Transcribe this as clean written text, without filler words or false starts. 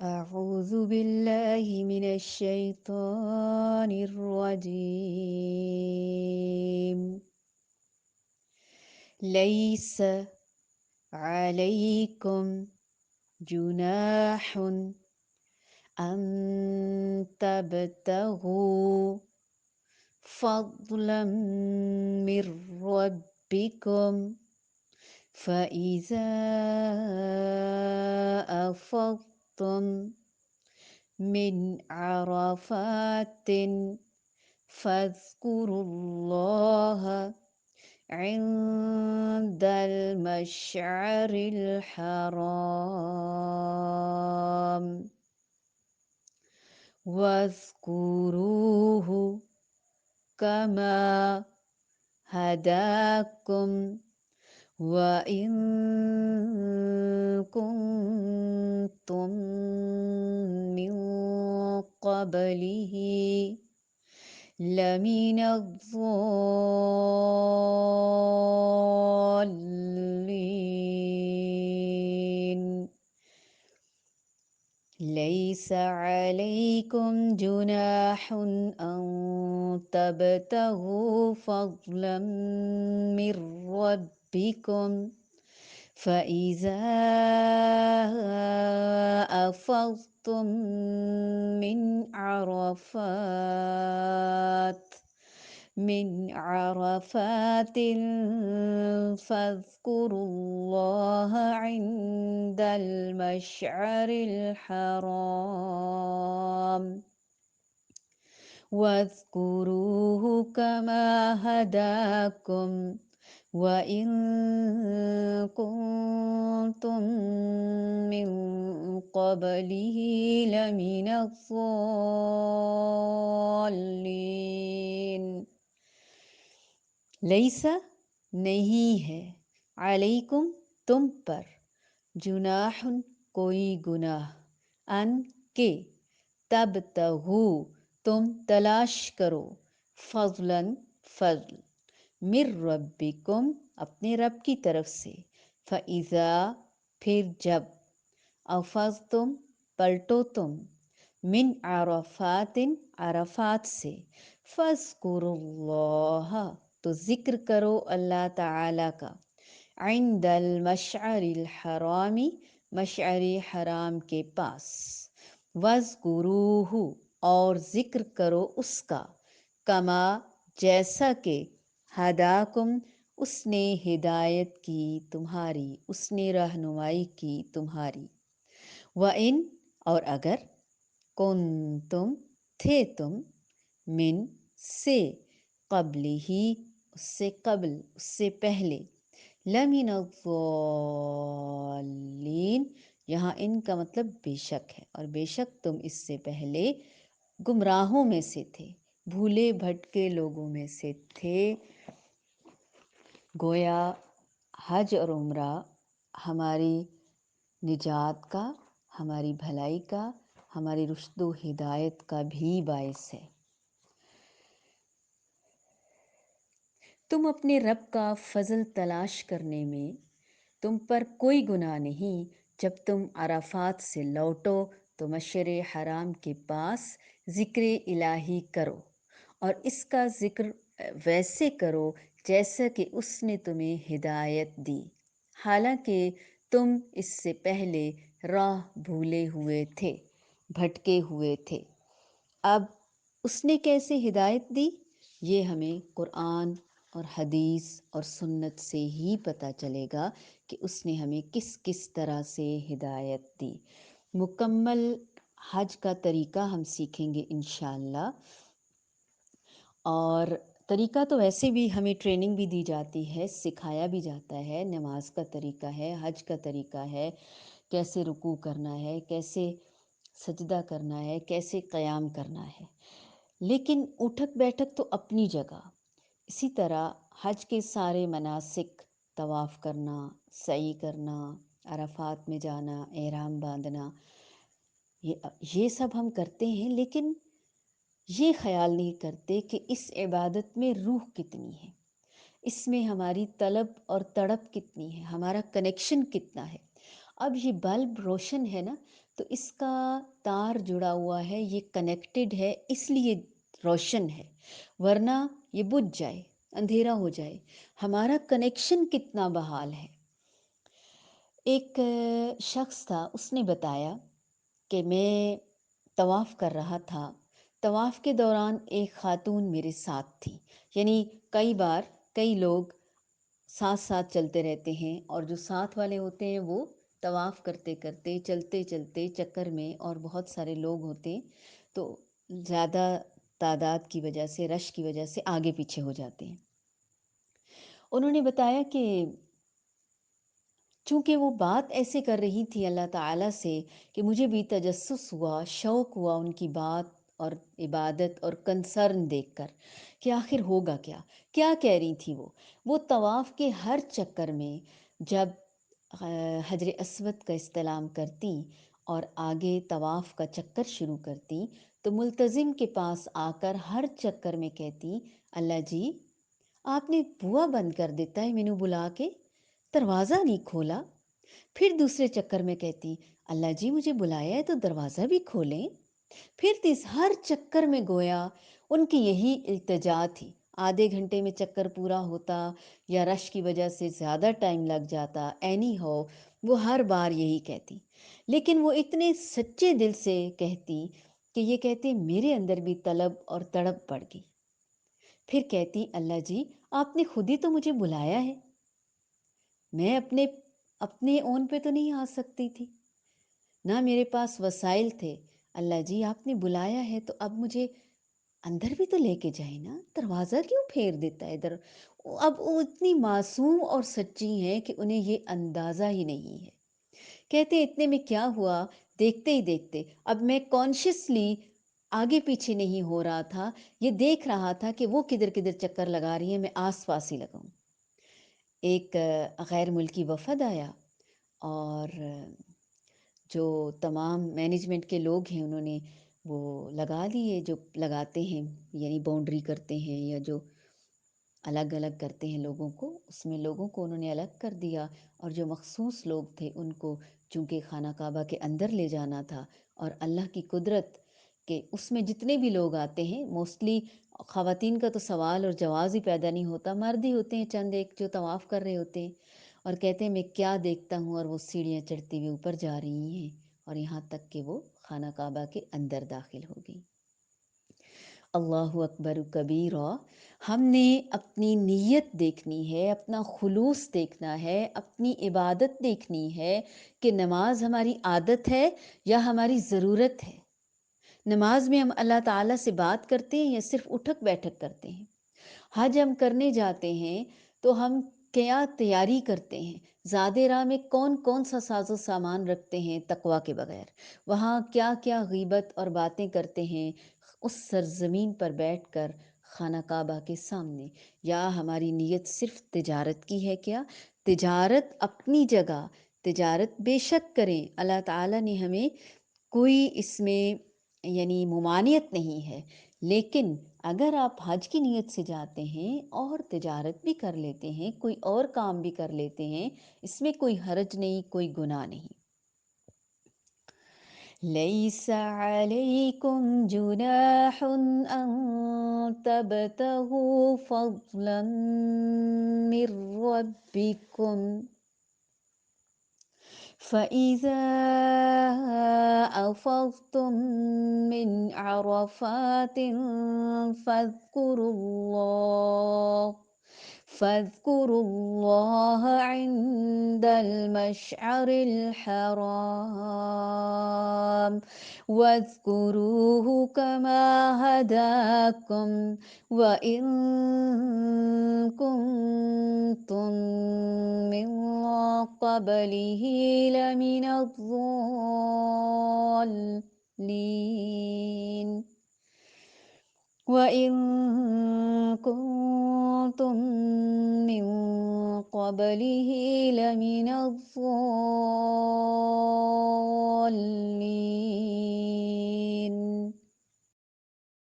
أعوذ بالله من الشيطان الرجيم. ليس عليكم جناح أن تبتغوا فضلا من ربكم فإذا أفضتم من عرفات فاذكروا الله عند المشعر الحرام واذكروه كما هداكم وإن كنتم من قبله لمن الضالين. ليس عليكم جناح أن تبتغوا فضلا من ربكم فإذا أفضتم من عرفات فاذكروا الله عند المشعر الحرام واذكروه كما هداكم وإن كنتم من قبله لمن الضالين. لیسا نہیں ہے، علیکم تم پر، جناح کوئی گناہ، ان کے، تبتغو تم تلاش کرو، فضلاً فضل، من ربکم اپنے رب کی طرف سے، فَإِذَا پھر جب، افضتم پلٹو تم، من عرفات عرفات سے، فاذکروا اللہ تو ذکر کرو اللہ تعالیٰ کا، عند المشعر الحرامی مشعر حرام کے پاس، واذکروہ اور ذکر کرو اس کا، کما جیسا کہ، ہداکم اس نے ہدایت کی تمہاری، اس نے رہنمائی کی تمہاری، وَإِن اور اگر، کنتم تھے تم، من سے، قبل ہی اس سے قبل، اس سے پہلے، لمن الضالین یہاں ان کا مطلب بے شک ہے، اور بے شک تم اس سے پہلے گمراہوں میں سے تھے، بھولے بھٹکے لوگوں میں سے تھے۔ گویا حج اور عمرہ ہماری نجات کا، ہماری بھلائی کا، ہماری رشد و ہدایت کا بھی باعث ہے۔ تم اپنے رب کا فضل تلاش کرنے میں تم پر کوئی گناہ نہیں، جب تم عرفات سے لوٹو تو مشعر حرام کے پاس ذکر الہی کرو، اور اس کا ذکر ویسے کرو جیسا کہ اس نے تمہیں ہدایت دی، حالانکہ تم اس سے پہلے راہ بھولے ہوئے تھے، بھٹکے ہوئے تھے۔ اب اس نے کیسے ہدایت دی، یہ ہمیں قرآن اور حدیث اور سنت سے ہی پتہ چلے گا کہ اس نے ہمیں کس کس طرح سے ہدایت دی۔ مکمل حج کا طریقہ ہم سیکھیں گے انشاءاللہ، اور طریقہ تو ویسے بھی ہمیں ٹریننگ بھی دی جاتی ہے، سکھایا بھی جاتا ہے، نماز کا طریقہ ہے، حج کا طریقہ ہے، کیسے رکوع کرنا ہے، کیسے سجدہ کرنا ہے، کیسے قیام کرنا ہے، لیکن اٹھک بیٹھک تو اپنی جگہ۔ اسی طرح حج کے سارے مناسک، طواف کرنا، سعی کرنا، عرفات میں جانا، احرام باندھنا، یہ سب ہم کرتے ہیں، لیکن یہ خیال نہیں کرتے کہ اس عبادت میں روح کتنی ہے، اس میں ہماری طلب اور تڑپ کتنی ہے، ہمارا کنیکشن کتنا ہے، اب یہ بلب روشن ہے نا، تو اس کا تار جڑا ہوا ہے، یہ کنیکٹڈ ہے، اس لیے روشن ہے، ورنہ یہ بجھ جائے، اندھیرا ہو جائے۔ ہمارا کنیکشن کتنا بحال ہے۔ ایک شخص تھا، اس نے بتایا کہ میں طواف کر رہا تھا، طواف کے دوران ایک خاتون میرے ساتھ تھی، یعنی کئی بار کئی لوگ ساتھ ساتھ چلتے رہتے ہیں، اور جو ساتھ والے ہوتے ہیں وہ طواف کرتے کرتے چلتے چلتے چکر میں، اور بہت سارے لوگ ہوتے ہیں تو زیادہ تعداد کی وجہ سے، رش کی وجہ سے آگے پیچھے ہو جاتے ہیں۔ انہوں نے بتایا کہ چونکہ وہ بات ایسے کر رہی تھی اللہ تعالیٰ سے کہ مجھے بھی تجسس ہوا، شوق ہوا ان کی بات اور عبادت اور کنسرن دیکھ کر کہ آخر ہوگا کیا، کیا کہہ رہی تھی وہ طواف کے ہر چکر میں جب حجر اسود کا استلام کرتی اور آگے طواف کا چکر شروع کرتی تو ملتزم کے پاس آ کر ہر چکر میں کہتی، اللہ جی آپ نے بوا بند کر دیتا ہے مینوں بلا کے، دروازہ نہیں کھولا۔ پھر دوسرے چکر میں کہتی، اللہ جی مجھے بلایا ہے تو دروازہ بھی کھولیں۔ پھر ہر چکر میں گویا ان کی یہی التجا تھی۔ آدھے گھنٹے میں چکر پورا ہوتا یا رش کی وجہ سے زیادہ ٹائم لگ جاتا، اینی ہو وہ ہر بار یہی کہتی، لیکن وہ اتنے سچے دل سے کہتی کہ یہ کہتے میرے اندر بھی طلب اور تڑپ بڑھ گئی۔ پھر کہتی، اللہ جی آپ نے خود ہی تو مجھے بلایا ہے، میں اپنے اون پہ تو نہیں آ سکتی تھی، نہ میرے پاس وسائل تھے۔ اللہ جی آپ نے بلایا ہے تو اب مجھے اندر بھی تو لے کے جائے نا، دروازہ کیوں پھیر دیتا ہے ادھر؟ اب وہ اتنی معصوم اور سچی ہیں کہ انہیں یہ اندازہ ہی نہیں ہے۔ کہتے ہیں اتنے میں کیا ہوا، دیکھتے ہی دیکھتے اب میں کانشیسلی آگے پیچھے نہیں ہو رہا تھا، یہ دیکھ رہا تھا کہ وہ کدھر کدھر چکر لگا رہی ہیں، میں آس پاس ہی لگاؤں۔ ایک غیر ملکی وفد آیا، اور جو تمام مینجمنٹ کے لوگ ہیں انہوں نے وہ لگا دیے جو لگاتے ہیں، یعنی باؤنڈری کرتے ہیں یا جو الگ الگ کرتے ہیں لوگوں کو، اس میں لوگوں کو انہوں نے الگ کر دیا، اور جو مخصوص لوگ تھے ان کو چونکہ خانہ کعبہ کے اندر لے جانا تھا، اور اللہ کی قدرت کہ اس میں جتنے بھی لوگ آتے ہیں موسٹلی خواتین کا تو سوال اور جواز ہی پیدا نہیں ہوتا، مرد ہی ہوتے ہیں چند ایک جو طواف کر رہے ہوتے ہیں، اور کہتے ہیں میں کیا دیکھتا ہوں، اور وہ سیڑھیاں چڑھتی ہوئی اوپر جا رہی ہیں، اور یہاں تک کہ وہ خانہ کعبہ کے اندر داخل ہو گئی۔ اللہ اکبر کبیرہ۔ ہم نے اپنی نیت دیکھنی ہے، اپنا خلوص دیکھنا ہے، اپنی عبادت دیکھنی ہے کہ نماز ہماری عادت ہے یا ہماری ضرورت ہے۔ نماز میں ہم اللہ تعالیٰ سے بات کرتے ہیں یا صرف اٹھک بیٹھک کرتے ہیں؟ حج ہم کرنے جاتے ہیں تو ہم کیا تیاری کرتے ہیں؟ زادِ راہ میں کون کون سا ساز و سامان رکھتے ہیں تقوی کے بغیر؟ وہاں کیا کیا غیبت اور باتیں کرتے ہیں اس سرزمین پر بیٹھ کر خانہ کعبہ کے سامنے؟ یا ہماری نیت صرف تجارت کی ہے کیا؟ تجارت اپنی جگہ، تجارت بے شک کریں، اللہ تعالیٰ نے ہمیں کوئی اس میں یعنی ممانعت نہیں ہے، لیکن اگر آپ حج کی نیت سے جاتے ہیں اور تجارت بھی کر لیتے ہیں، کوئی اور کام بھی کر لیتے ہیں، اس میں کوئی حرج نہیں، کوئی گناہ نہیں۔ لَيْسَ عَلَيْكُمْ جُنَاحٌ أَن تَبْتَغُوا فَضْلًا مِّن رَّبِّكُمْ فَإِذَا أَفَضْتُم مِّنْ عَرَفَاتٍ فاذكروا الله عند المشعر الحرام واذكروه كما هداكم وإن كنتم من قبله لمن الضالين وَإِن كُنتُم مِّن قَبْلِهِ لَمِنَ الضَّالِّينَ